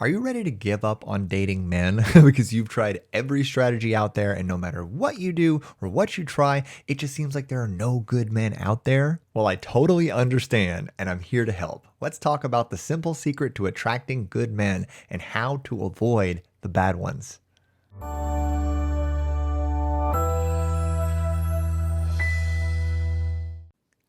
Are you ready to give up on dating men because you've tried every strategy out there and no matter what you do or what you try, it just seems like there are no good men out there? Well, I totally understand and I'm here to help. Let's talk about the simple secret to attracting good men and how to avoid the bad ones.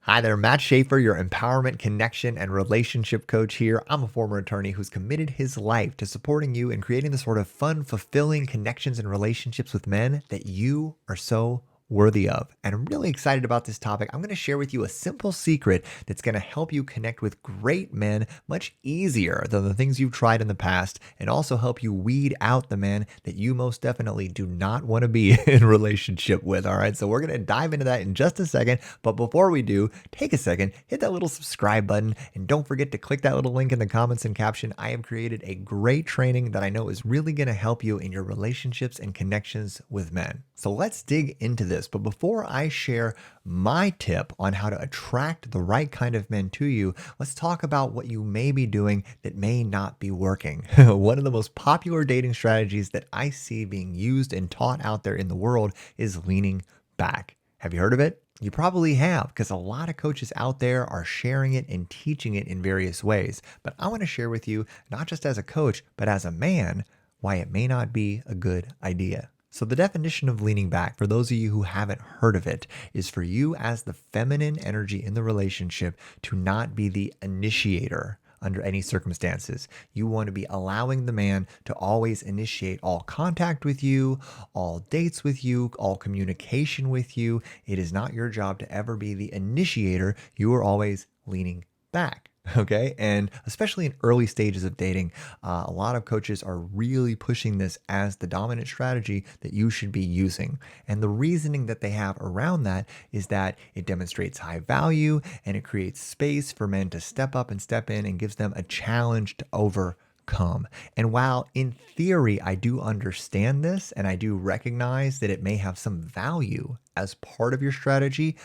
Hi there, Matt Shaffer, your empowerment, connection, and relationship coach here. I'm a former attorney who's committed his life to supporting you and creating the sort of fun, fulfilling connections and relationships with men that you are so worthy of. And I'm really excited about this topic. I'm going to share with you a simple secret that's going to help you connect with great men much easier than the things you've tried in the past, and also help you weed out the men that you most definitely do not want to be in relationship with. All right, so we're going to dive into that in just a second. But before we do, take a second, hit that little subscribe button, and don't forget to click that little link in the comments and caption. I have created a great training that I know is really going to help you in your relationships and connections with men. So let's dig into this. But before I share my tip on how to attract the right kind of men to you, let's talk about what you may be doing that may not be working. One of the most popular dating strategies that I see being used and taught out there in the world is leaning back. Have you heard of it? You probably have, because a lot of coaches out there are sharing it and teaching it in various ways. But I want to share with you, not just as a coach, but as a man, why it may not be a good idea. So the definition of leaning back, for those of you who haven't heard of it, is for you as the feminine energy in the relationship to not be the initiator under any circumstances. You want to be allowing the man to always initiate all contact with you, all dates with you, all communication with you. It is not your job to ever be the initiator. You are always leaning back. Okay. And especially in early stages of dating, a lot of coaches are really pushing this as the dominant strategy that you should be using. And the reasoning that they have around that is that it demonstrates high value and it creates space for men to step up and step in and gives them a challenge to overcome. And while in theory, I do understand this and I do recognize that it may have some value as part of your strategy,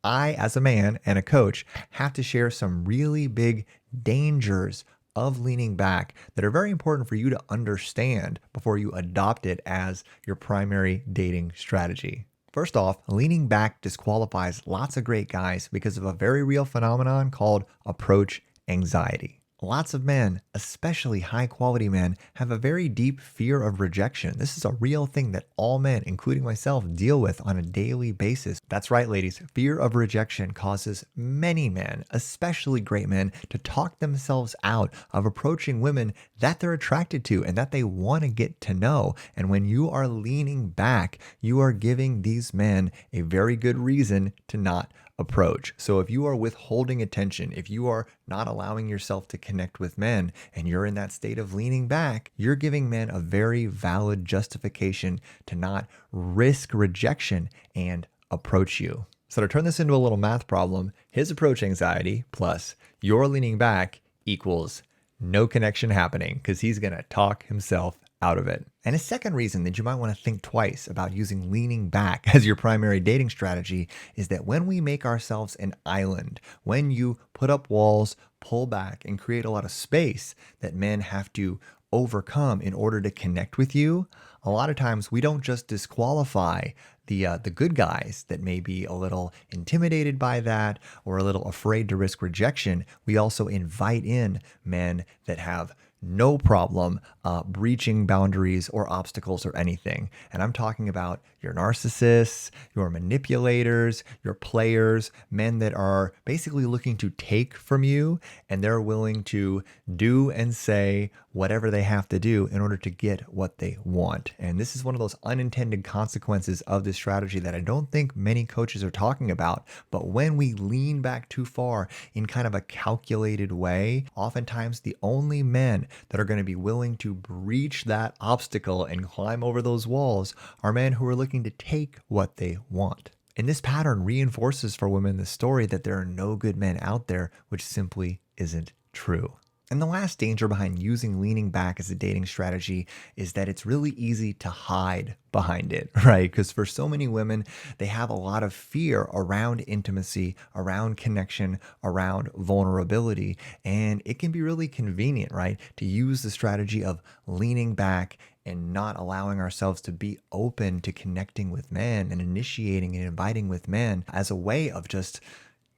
I, as a man and a coach, have to share some really big dangers of leaning back that are very important for you to understand before you adopt it as your primary dating strategy. First off, leaning back disqualifies lots of great guys because of a very real phenomenon called approach anxiety. Lots of men, especially high quality men, have a very deep fear of rejection. This is a real thing that all men, including myself, deal with on a daily basis. That's right, ladies. Fear of rejection causes many men, especially great men, to talk themselves out of approaching women that they're attracted to and that they want to get to know. And when you are leaning back, you are giving these men a very good reason to not approach. So if you are withholding attention, if you are not allowing yourself to connect with men and you're in that state of leaning back, you're giving men a very valid justification to not risk rejection and approach you. So to turn this into a little math problem, his approach anxiety plus your leaning back equals no connection happening because he's going to talk himself out of it. And a second reason that you might want to think twice about using leaning back as your primary dating strategy is that when we make ourselves an island, when you put up walls, pull back, and create a lot of space that men have to overcome in order to connect with you, a lot of times we don't just disqualify the good guys that may be a little intimidated by that or a little afraid to risk rejection. We also invite in men that have no problem breaching boundaries or obstacles or anything. And I'm talking about your narcissists, your manipulators, your players, men that are basically looking to take from you and they're willing to do and say whatever they have to do in order to get what they want. And this is one of those unintended consequences of this strategy that I don't think many coaches are talking about. But when we lean back too far in kind of a calculated way, oftentimes the only men that are going to be willing to breach that obstacle and climb over those walls are men who are looking to take what they want. And this pattern reinforces for women the story that there are no good men out there, which simply isn't true. And the last danger behind using leaning back as a dating strategy is that it's really easy to hide behind it, right? Because for so many women, they have a lot of fear around intimacy, around connection, around vulnerability. And it can be really convenient, right? To use the strategy of leaning back and not allowing ourselves to be open to connecting with men and initiating and inviting with men as a way of just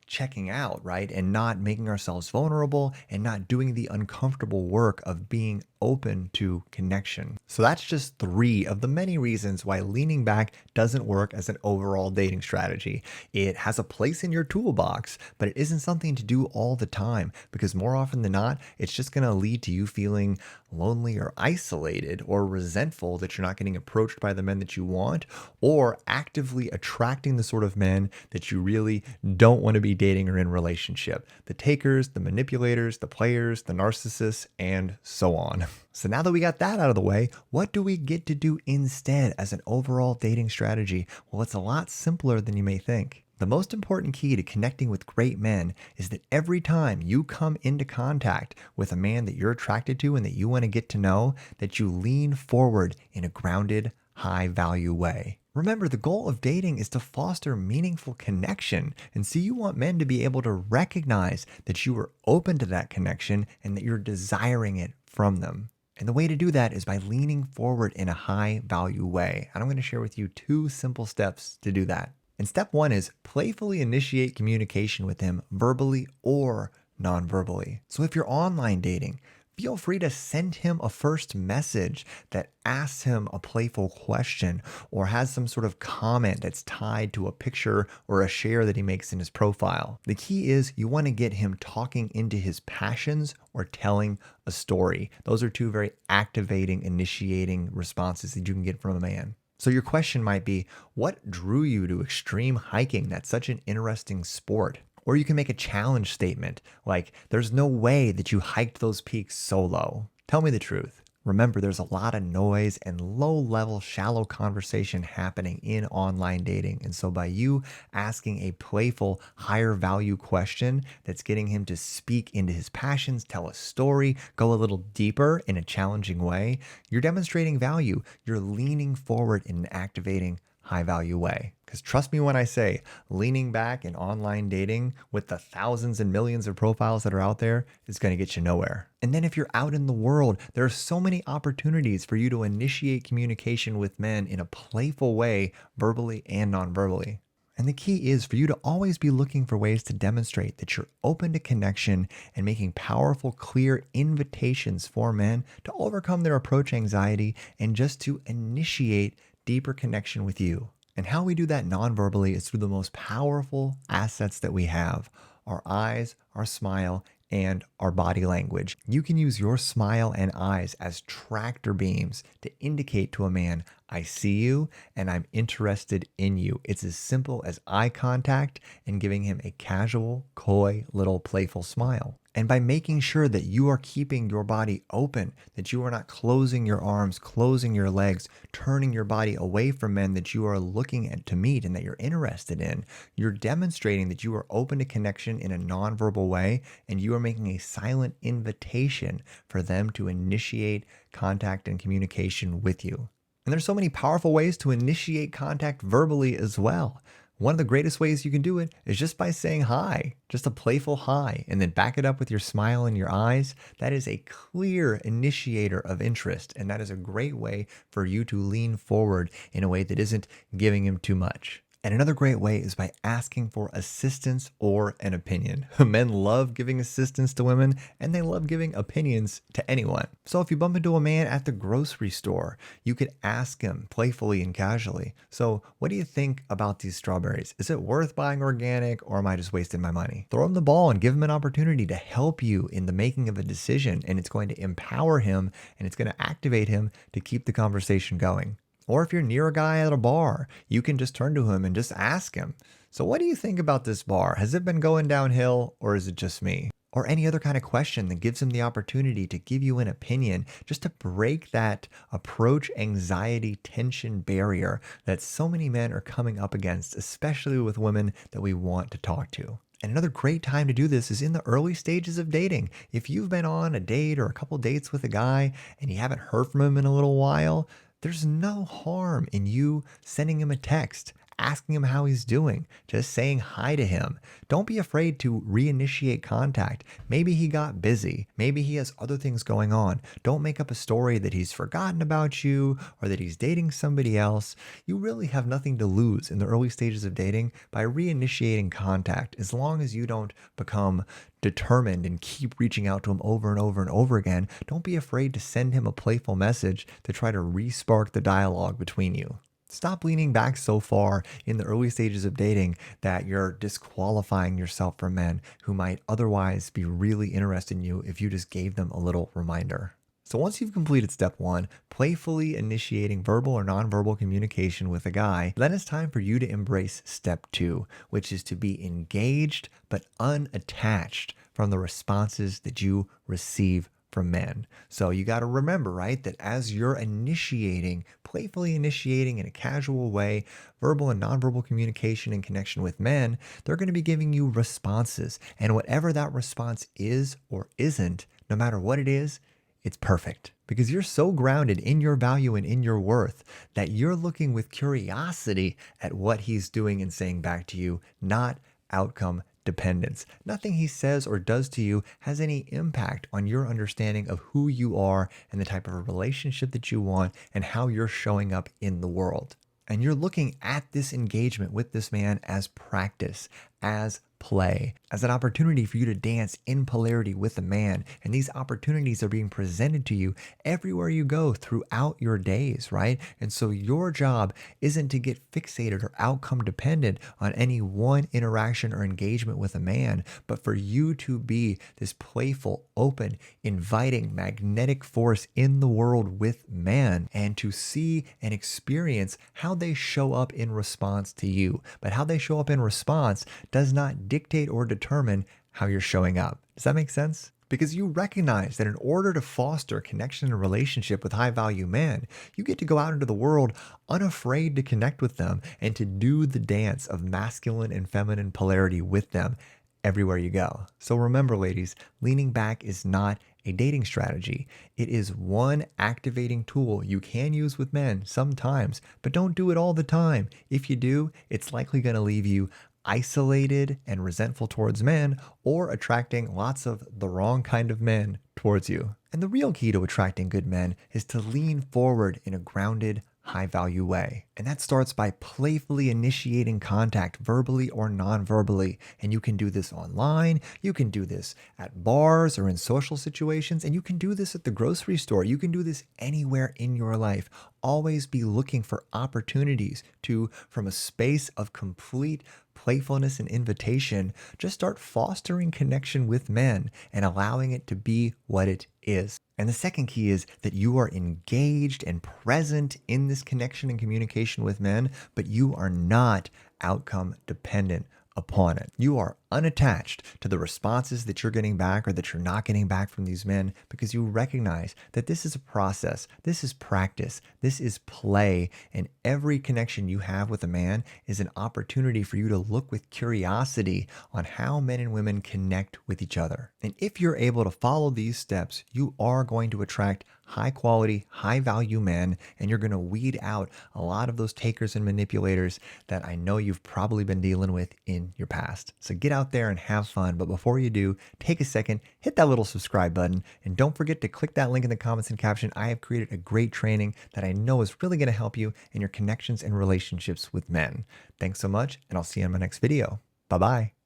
checking out, right? And not making ourselves vulnerable and not doing the uncomfortable work of being open to connection. So that's just three of the many reasons why leaning back doesn't work as an overall dating strategy. It has a place in your toolbox, but it isn't something to do all the time because more often than not, it's just going to lead to you feeling lonely or isolated or resentful that you're not getting approached by the men that you want or actively attracting the sort of men that you really don't want to be dating or in relationship. The takers, the manipulators, the players, the narcissists, and so on. So now that we got that out of the way, what do we get to do instead as an overall dating strategy? Well, it's a lot simpler than you may think. The most important key to connecting with great men is that every time you come into contact with a man that you're attracted to and that you want to get to know, that you lean forward in a grounded, high value way. Remember, the goal of dating is to foster meaningful connection. And so you want men to be able to recognize that you are open to that connection and that you're desiring it from them. And the way to do that is by leaning forward in a high value way. And I'm going to share with you two simple steps to do that. And step one is playfully initiate communication with him verbally or non-verbally. So if you're online dating, feel free to send him a first message that asks him a playful question or has some sort of comment that's tied to a picture or a share that he makes in his profile. The key is you want to get him talking into his passions or telling a story. Those are two very activating, initiating responses that you can get from a man. So your question might be, what drew you to extreme hiking? That's such an interesting sport. Or you can make a challenge statement like, there's no way that you hiked those peaks solo. Tell me the truth. Remember, there's a lot of noise and low level, shallow conversation happening in online dating. And so by you asking a playful, higher value question that's getting him to speak into his passions, tell a story, go a little deeper in a challenging way, you're demonstrating value. You're leaning forward in an activating, high value way. Because trust me when I say leaning back in online dating with the thousands and millions of profiles that are out there is going to get you nowhere. And then if you're out in the world, there are so many opportunities for you to initiate communication with men in a playful way, verbally and non-verbally. And the key is for you to always be looking for ways to demonstrate that you're open to connection and making powerful, clear invitations for men to overcome their approach anxiety and just to initiate deeper connection with you. And how we do that non-verbally is through the most powerful assets that we have: our eyes, our smile, and our body language. You can use your smile and eyes as tractor beams to indicate to a man, I see you and I'm interested in you. It's as simple as eye contact and giving him a casual, coy, little playful smile. And by making sure that you are keeping your body open, that you are not closing your arms, closing your legs, turning your body away from men that you are looking at to meet and that you're interested in, you're demonstrating that you are open to connection in a nonverbal way, and you are making a silent invitation for them to initiate contact and communication with you. And there's so many powerful ways to initiate contact verbally as well. One of the greatest ways you can do it is just by saying hi, just a playful hi, and then back it up with your smile and your eyes. That is a clear initiator of interest, and that is a great way for you to lean forward in a way that isn't giving him too much. And another great way is by asking for assistance or an opinion. Men love giving assistance to women, and they love giving opinions to anyone. So if you bump into a man at the grocery store, you could ask him playfully and casually, so what do you think about these strawberries? Is it worth buying organic, or am I just wasting my money? Throw him the ball and give him an opportunity to help you in the making of a decision, and it's going to empower him and it's going to activate him to keep the conversation going. Or if you're near a guy at a bar, you can just turn to him and just ask him, so what do you think about this bar? Has it been going downhill, or is it just me? Or any other kind of question that gives him the opportunity to give you an opinion, just to break that approach anxiety tension barrier that so many men are coming up against, especially with women that we want to talk to. And another great time to do this is in the early stages of dating. If you've been on a date or a couple dates with a guy and you haven't heard from him in a little while, there's no harm in you sending him a text, asking him how he's doing, just saying hi to him. Don't be afraid to reinitiate contact. Maybe he got busy. Maybe he has other things going on. Don't make up a story that he's forgotten about you or that he's dating somebody else. You really have nothing to lose in the early stages of dating by reinitiating contact, as long as you don't become determined and keep reaching out to him over and over and over again. Don't be afraid to send him a playful message to try to respark the dialogue between you. Stop leaning back so far in the early stages of dating that you're disqualifying yourself from men who might otherwise be really interested in you if you just gave them a little reminder. So once you've completed step one, playfully initiating verbal or nonverbal communication with a guy, then it's time for you to embrace step two, which is to be engaged but unattached from the responses that you receive from men. So you got to remember, right, that as you're initiating, playfully initiating in a casual way, verbal and nonverbal communication and connection with men, they're going to be giving you responses. And whatever that response is or isn't, no matter what it is, it's perfect, because you're so grounded in your value and in your worth that you're looking with curiosity at what he's doing and saying back to you, not outcome dependence. Nothing he says or does to you has any impact on your understanding of who you are and the type of relationship that you want and how you're showing up in the world. And you're looking at this engagement with this man as practice, as play, as an opportunity for you to dance in polarity with a man. And these opportunities are being presented to you everywhere you go throughout your days, right? And so your job isn't to get fixated or outcome dependent on any one interaction or engagement with a man, but for you to be this playful, open, inviting, magnetic force in the world with men, and to see and experience how they show up in response to you. But how they show up in response does not dictate or determine how you're showing up. Does that make sense? Because you recognize that in order to foster connection and relationship with high value men, you get to go out into the world unafraid to connect with them and to do the dance of masculine and feminine polarity with them everywhere you go. So remember, ladies, leaning back is not a dating strategy. It is one activating tool you can use with men sometimes, but don't do it all the time. If you do, it's likely going to leave you isolated and resentful towards men, or attracting lots of the wrong kind of men towards you. And the real key to attracting good men is to lean forward in a grounded, high value way. And that starts by playfully initiating contact verbally or non-verbally. And you can do this online, you can do this at bars or in social situations, and you can do this at the grocery store. You can do this anywhere in your life. Always be looking for opportunities to, from a space of complete playfulness and invitation, just start fostering connection with men and allowing it to be what it is. And the second key is that you are engaged and present in this connection and communication with men, but you are not outcome dependent upon it. You are unattached to the responses that you're getting back or that you're not getting back from these men, because you recognize that this is a process, this is practice, this is play, and every connection you have with a man is an opportunity for you to look with curiosity on how men and women connect with each other. And if you're able to follow these steps, you are going to attract high quality, high value men, and you're going to weed out a lot of those takers and manipulators that I know you've probably been dealing with in your past. So get out there and have fun. But before you do, take a second, hit that little subscribe button, and don't forget to click that link in the comments and caption. I have created a great training that I know is really going to help you in your connections and relationships with men. Thanks so much, and I'll see you in my next video. Bye-bye.